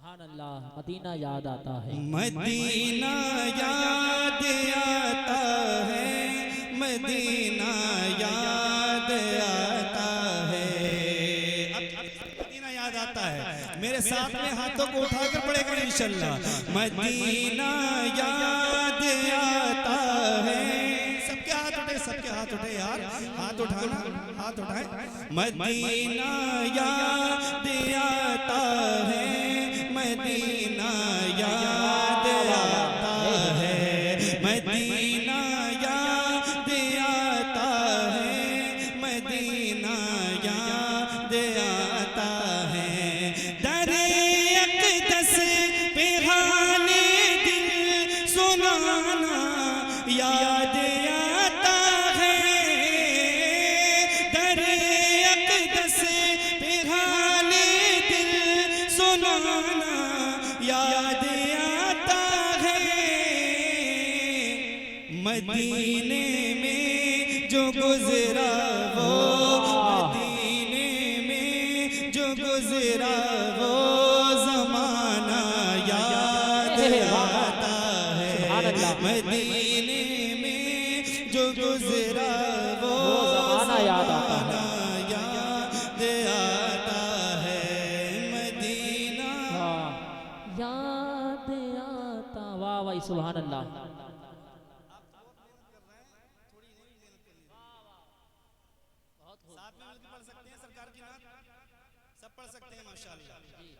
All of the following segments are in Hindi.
अल्लाह। मदीना याद आता है, मदीना याद आता है, मदीना याद आता है। मदीना याद आता है, मेरे साथ में हाथों को उठाकर पड़ेगा इंशाल्लाह। मदीना याद आता है। सबके हाथ उठे, सबके हाथ उठे यार, हाथ उठाना, हाथ उठाए। मदीना याद आता है, मदीना याद आता है, मदीना याद आता है, मदीना याद आता है। दरे अक़दस पे हाले दिल सुनाना याद आता है। दरे अक़दस पे हाले दिल सुनाना याद आता है। मदीने में जो गुजरा वो, मदीने में जो गुजरा वो ज़माना याद आता है। मदीने में जो गुजरा वो ज़माना याद आता है। याद आता है। मदीना याद आता। वाह वाह, सुभान अल्लाह। सरकार की नात सब पढ़ सकते हैं माशाअल्लाह।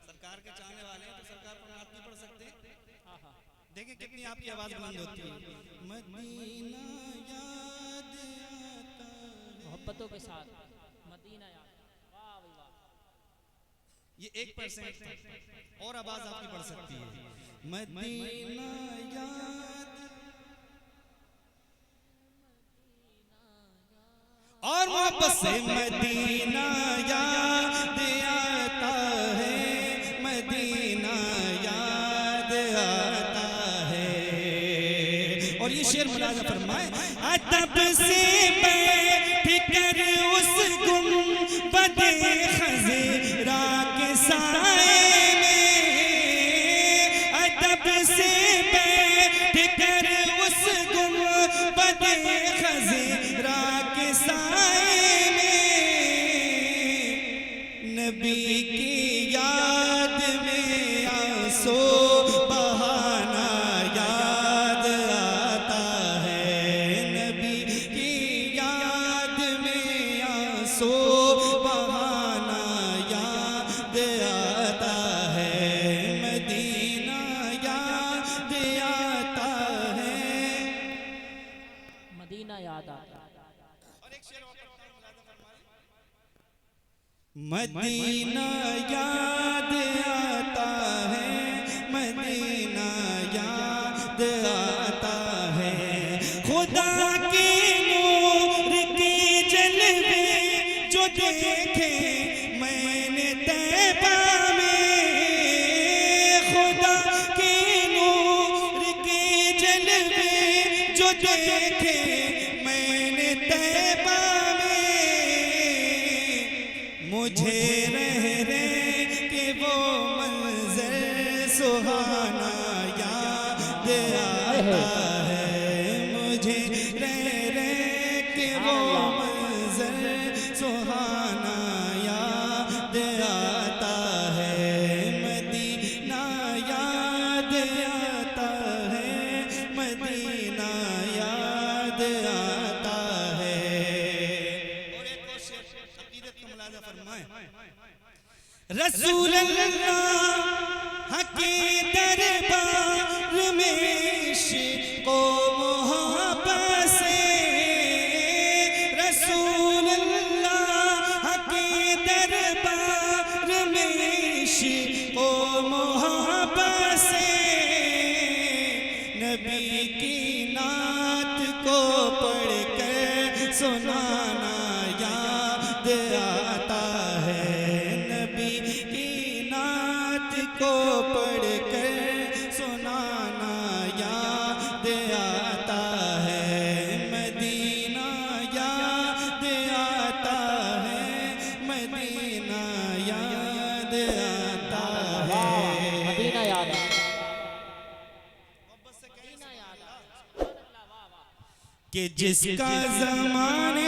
सरकार के चाहने वाले हैं तो सरकार पर नात भी पढ़ सकते हैं। देखें कितनी आपकी आवाज बुलंद होती है। मदीना याद आता है। मोहब्बतों के साथ मदीना याद। वाह भाई वाह। ये 1% था, और आवाज आपकी बढ़ सकती है। मदीना याद, और मोहब्बत से मदीना याद आता है, मदीना याद आता है। और ये शेर मुलाज़ा फरमाए, अदब से बैठ कर उस गुंबदे खज़रा के साए में, अदब से बैठ कर उस गुंबदे खज़रा के साए में, नबी की याद में आंसू बहाना याद आता है। नबी की याद में आंसू बहाना याद आता है। मदीना याद आता है, मदीना याद आता। मदीना याद आता है, मदीना याद आता है। खुदा के नूर के जलवे जो देखे मैंने तैबा में, खुदा के नूर के जलवे जो देखे मैंने तैबा में, मुझे रह रह के वो मंज़र सुहाना याद आता है। मुझे रह रह के वो मंज़र सुहाना याद आता है। मदीना याद आता है, मदीना याद आता है। और एक और शेर अक़ीदत का मुलाज़ा फरमाएं, रसूल अल्लाह के दरबार में इश्क़ व मोहब्बत से, रसूल अल्लाह के दरबार में इश्क़ व मोहब्बत से, नबी की नात को पढ़कर सुनाना याद आता है। नबी की नात को पढ़कर सुनाना याद आता है। मदीना याद आता है, मदीना याद आता है। कि जिसका ज़माने